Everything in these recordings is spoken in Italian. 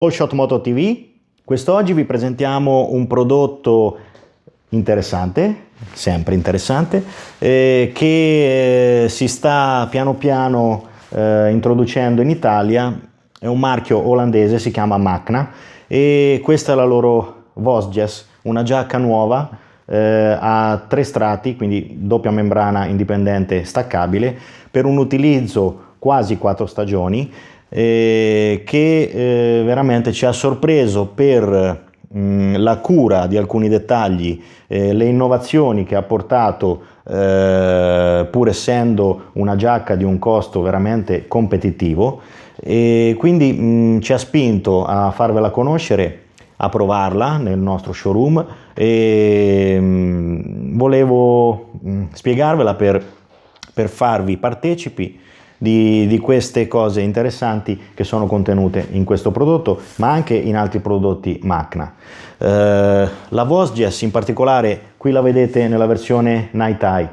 All Shot Moto TV, quest'oggi vi presentiamo un prodotto interessante, sempre interessante, che si sta piano piano introducendo in Italia. È un marchio olandese, si chiama Macna, e questa è la loro Vosges, una giacca nuova a 3 strati, quindi doppia membrana indipendente staccabile, per un utilizzo quasi 4 stagioni, che veramente ci ha sorpreso per la cura di alcuni dettagli, le innovazioni che ha portato, pur essendo una giacca di un costo veramente competitivo, e quindi ci ha spinto a farvela conoscere, a provarla nel nostro showroom, e volevo spiegarvela per farvi partecipi di queste cose interessanti che sono contenute in questo prodotto, ma anche in altri prodotti Macna. La Vosges in particolare, qui la vedete nella versione Night Eye.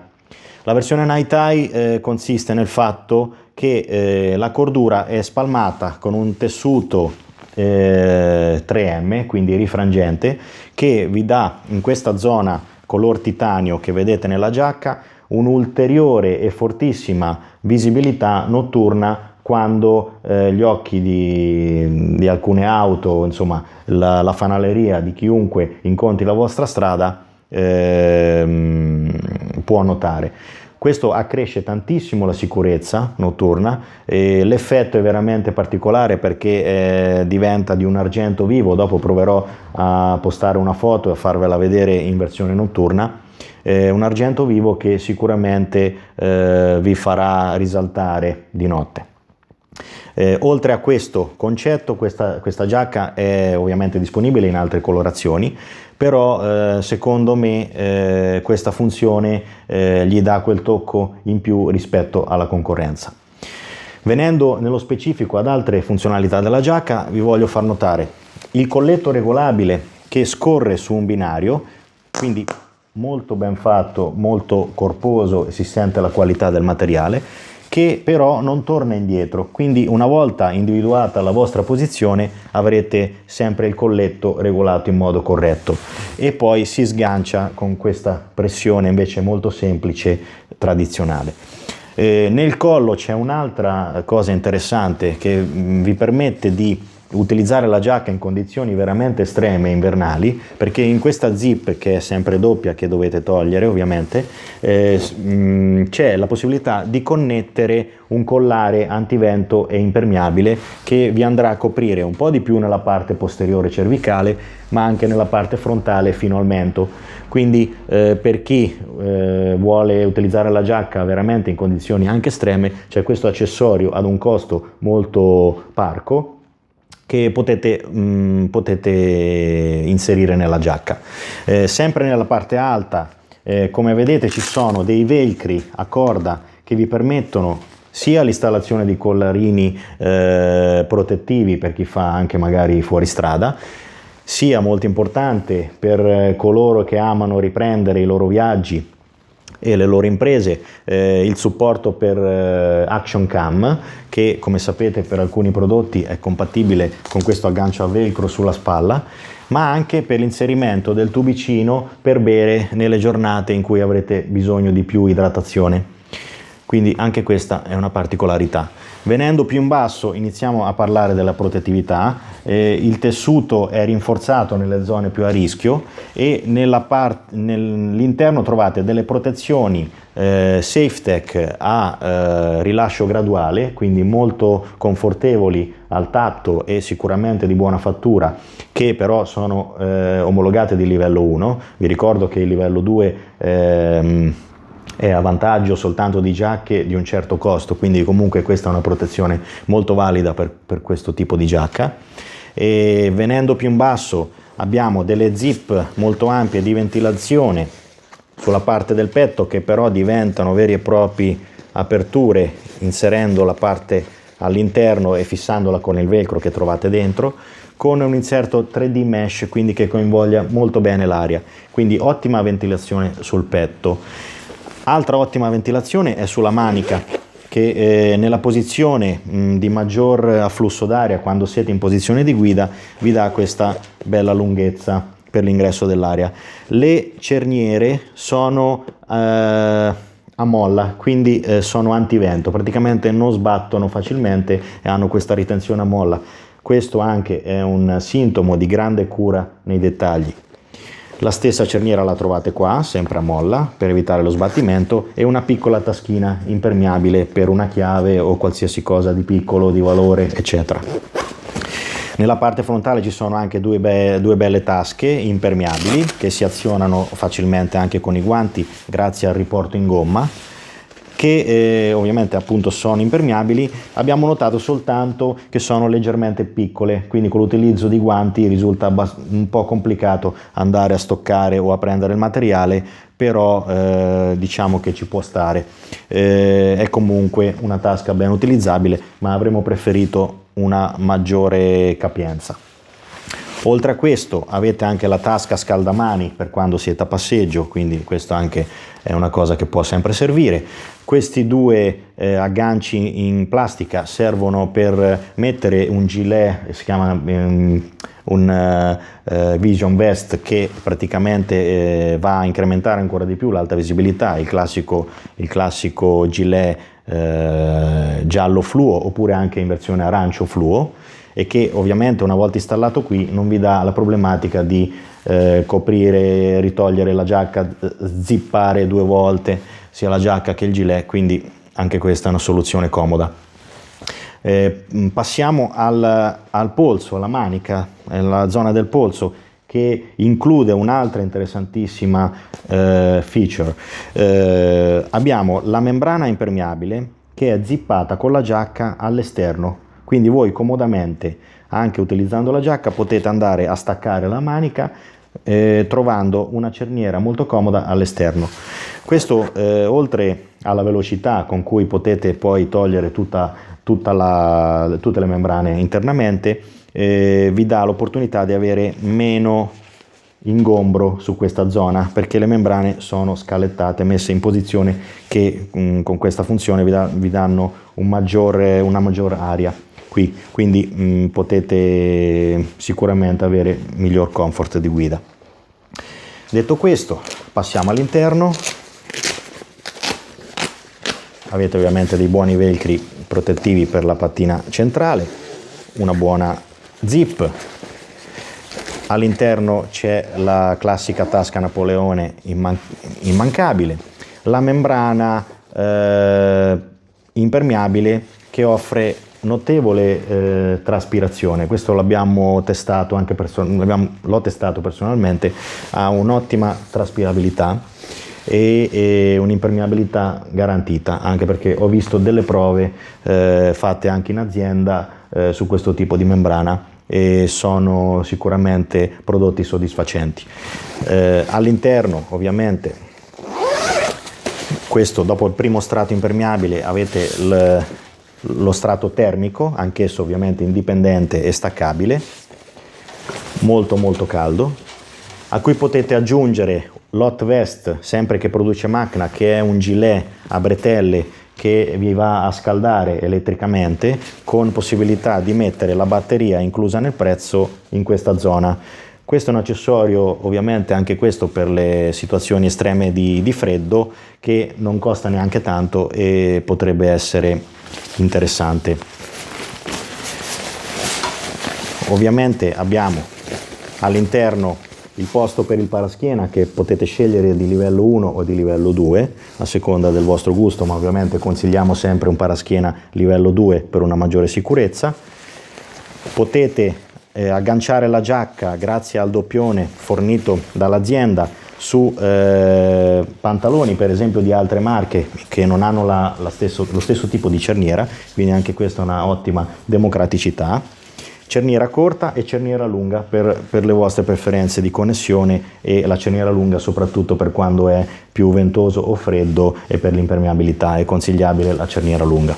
La versione Night Eye consiste nel fatto che la cordura è spalmata con un tessuto 3M, quindi rifrangente, che vi dà in questa zona color titanio che vedete nella giacca un'ulteriore e fortissima visibilità notturna quando gli occhi di alcune auto, insomma la fanaleria di chiunque incontri la vostra strada può notare. Questo accresce tantissimo la sicurezza notturna, e l'effetto è veramente particolare perché diventa di un argento vivo. Dopo proverò a postare una foto e a farvela vedere in versione notturna. Un argento vivo che sicuramente vi farà risaltare di notte. Oltre a questo concetto, questa giacca è ovviamente disponibile in altre colorazioni, però secondo me questa funzione gli dà quel tocco in più rispetto alla concorrenza. Venendo nello specifico ad altre funzionalità della giacca, vi voglio far notare il colletto regolabile che scorre su un binario, quindi molto ben fatto, molto corposo, e si sente la qualità del materiale, che però non torna indietro, quindi una volta individuata la vostra posizione avrete sempre il colletto regolato in modo corretto, e poi si sgancia con questa pressione invece molto semplice, tradizionale. Nel collo c'è un'altra cosa interessante che vi permette di utilizzare la giacca in condizioni veramente estreme invernali, perché in questa zip, che è sempre doppia, che dovete togliere ovviamente, c'è la possibilità di connettere un collare antivento e impermeabile che vi andrà a coprire un po' di più nella parte posteriore cervicale, ma anche nella parte frontale fino al mento. Quindi per chi vuole utilizzare la giacca veramente in condizioni anche estreme, c'è questo accessorio ad un costo molto parco che potete inserire nella giacca. Sempre nella parte alta, come vedete, ci sono dei velcri a corda che vi permettono sia l'installazione di collarini protettivi per chi fa anche magari fuoristrada, sia, molto importante, per coloro che amano riprendere i loro viaggi e le loro imprese, il supporto per Action Cam, che come sapete per alcuni prodotti è compatibile con questo aggancio a velcro sulla spalla, ma anche per l'inserimento del tubicino per bere nelle giornate in cui avrete bisogno di più idratazione. Quindi anche questa è una particolarità. Venendo più in basso iniziamo a parlare della protettività. Il tessuto è rinforzato nelle zone più a rischio, e nell'interno trovate delle protezioni SafeTech a rilascio graduale, quindi molto confortevoli al tatto e sicuramente di buona fattura, che però sono omologate di livello 1. Vi ricordo che il livello 2 è a vantaggio soltanto di giacche di un certo costo, quindi comunque questa è una protezione molto valida per questo tipo di giacca. E venendo più in basso abbiamo delle zip molto ampie di ventilazione sulla parte del petto, che però diventano veri e propri aperture, inserendo la parte all'interno e fissandola con il velcro che trovate dentro, con un inserto 3D mesh, quindi che coinvolga molto bene l'aria, quindi ottima ventilazione sul petto. Altra ottima ventilazione è sulla manica, che nella posizione di maggior afflusso d'aria, quando siete in posizione di guida, vi dà questa bella lunghezza per l'ingresso dell'aria. Le cerniere sono a molla, quindi sono antivento, praticamente non sbattono facilmente e hanno questa ritenzione a molla. Questo anche è un sintomo di grande cura nei dettagli. La stessa cerniera la trovate qua, sempre a molla, per evitare lo sbattimento, e una piccola taschina impermeabile per una chiave o qualsiasi cosa di piccolo, di valore, eccetera. Nella parte frontale ci sono anche due belle tasche impermeabili che si azionano facilmente anche con i guanti grazie al riporto in gomma, che ovviamente appunto sono impermeabili. Abbiamo notato soltanto che sono leggermente piccole, quindi con l'utilizzo di guanti risulta un po' complicato andare a stoccare o a prendere il materiale, però diciamo che ci può stare. È comunque una tasca ben utilizzabile, ma avremmo preferito una maggiore capienza. Oltre a questo avete anche la tasca scaldamani per quando siete a passeggio, quindi questo anche è una cosa che può sempre servire. Questi due agganci in plastica servono per mettere un gilet, si chiama un Vision Vest, che praticamente va a incrementare ancora di più l'alta visibilità, il classico gilet giallo fluo, oppure anche in versione arancio fluo, e che ovviamente una volta installato qui non vi dà la problematica di coprire, ritogliere la giacca, zippare 2 volte sia la giacca che il gilet, quindi anche questa è una soluzione comoda. Passiamo al polso, alla manica, la zona del polso, che include un'altra interessantissima feature. Abbiamo la membrana impermeabile che è zippata con la giacca all'esterno, quindi voi comodamente, anche utilizzando la giacca, potete andare a staccare la manica trovando una cerniera molto comoda all'esterno. Questo oltre alla velocità con cui potete poi togliere tutte le membrane internamente, vi dà l'opportunità di avere meno ingombro su questa zona, perché le membrane sono scalettate, messe in posizione che con questa funzione vi danno una maggior aria qui, quindi potete sicuramente avere miglior comfort di guida. Detto questo, passiamo all'interno. Avete ovviamente dei buoni velcri protettivi per la pattina centrale, una buona zip. All'interno c'è la classica tasca Napoleone immancabile, la membrana impermeabile che offre notevole traspirazione. Questo l'abbiamo testato l'ho testato personalmente, ha un'ottima traspirabilità e un'impermeabilità garantita, anche perché ho visto delle prove fatte anche in azienda su questo tipo di membrana e sono sicuramente prodotti soddisfacenti. All'interno ovviamente, questo dopo il primo strato impermeabile, avete lo strato termico, anch'esso ovviamente indipendente e staccabile, molto caldo, a cui potete aggiungere l'hot vest, sempre che produce Macna, che è un gilet a bretelle che vi va a scaldare elettricamente, con possibilità di mettere la batteria inclusa nel prezzo in questa zona. Questo è un accessorio ovviamente anche questo per le situazioni estreme di freddo, che non costa neanche tanto e potrebbe essere interessante. Ovviamente abbiamo all'interno il posto per il paraschiena, che potete scegliere di livello 1 o di livello 2 a seconda del vostro gusto, ma ovviamente consigliamo sempre un paraschiena livello 2 per una maggiore sicurezza. Potete agganciare la giacca grazie al doppione fornito dall'azienda su pantaloni per esempio di altre marche che non hanno lo stesso tipo di cerniera, quindi anche questa è una ottima democraticità. Cerniera corta e cerniera lunga per le vostre preferenze di connessione, e la cerniera lunga soprattutto per quando è più ventoso o freddo, e per l'impermeabilità è consigliabile la cerniera lunga.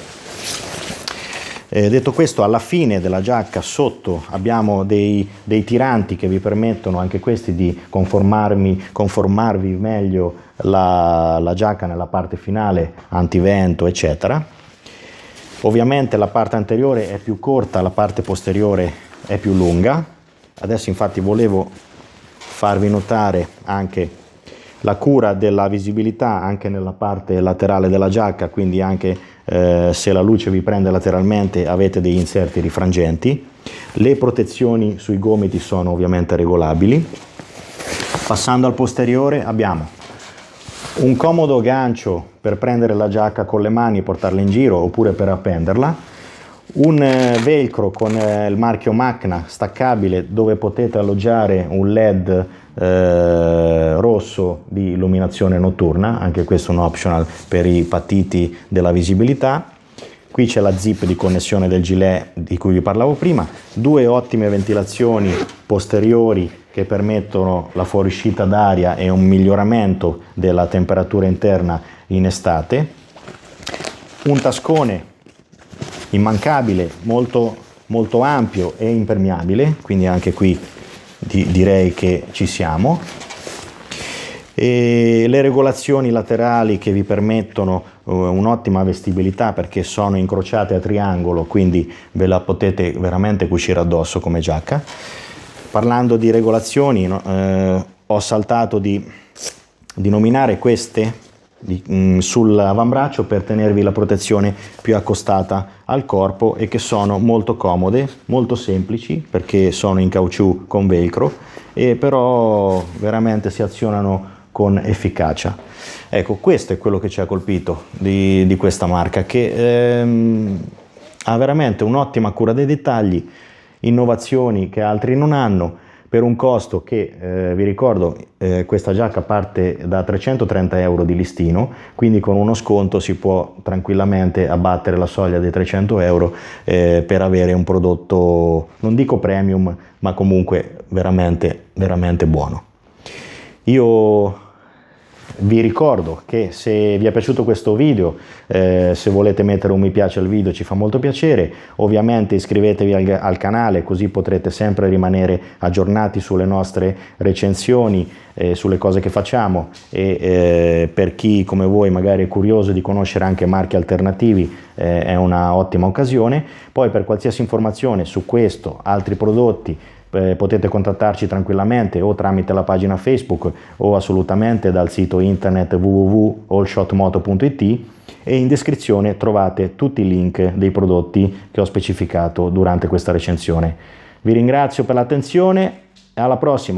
Detto questo, alla fine della giacca sotto abbiamo dei tiranti che vi permettono anche questi di conformarvi meglio la giacca nella parte finale, antivento eccetera. Ovviamente la parte anteriore è più corta, la parte posteriore è più lunga. Adesso infatti volevo farvi notare anche la cura della visibilità anche nella parte laterale della giacca, quindi anche se la luce vi prende lateralmente avete degli inserti rifrangenti. Le protezioni sui gomiti sono ovviamente regolabili. Passando al posteriore abbiamo un comodo gancio per prendere la giacca con le mani e portarla in giro oppure per appenderla, un velcro con il marchio Macna staccabile dove potete alloggiare un LED rosso di illuminazione notturna, anche questo è un optional per i patiti della visibilità. Qui c'è la zip di connessione del gilet di cui vi parlavo prima, due ottime ventilazioni posteriori che permettono la fuoriuscita d'aria e un miglioramento della temperatura interna in estate, un tascone immancabile molto ampio e impermeabile, quindi anche qui direi che ci siamo, e le regolazioni laterali che vi permettono un'ottima vestibilità perché sono incrociate a triangolo, quindi ve la potete veramente cucire addosso come giacca. Parlando di regolazioni, ho saltato di nominare queste sull'avambraccio per tenervi la protezione più accostata al corpo e che sono molto comode, molto semplici perché sono in caucciù con velcro e però veramente si azionano con efficacia. Ecco, questo è quello che ci ha colpito di questa marca, che ha veramente un'ottima cura dei dettagli, innovazioni che altri non hanno, per un costo che, vi ricordo, questa giacca parte da 330 euro di listino, quindi con uno sconto si può tranquillamente abbattere la soglia dei 300 euro per avere un prodotto, non dico premium, ma comunque veramente, veramente buono. Io vi ricordo che se vi è piaciuto questo video, se volete mettere un mi piace al video ci fa molto piacere, ovviamente iscrivetevi al canale così potrete sempre rimanere aggiornati sulle nostre recensioni, sulle cose che facciamo e per chi come voi magari è curioso di conoscere anche marchi alternativi è una ottima occasione. Poi per qualsiasi informazione su questo, altri prodotti, potete contattarci tranquillamente o tramite la pagina Facebook o assolutamente dal sito internet www.allshotmoto.it e in descrizione trovate tutti i link dei prodotti che ho specificato durante questa recensione. Vi ringrazio per l'attenzione e alla prossima!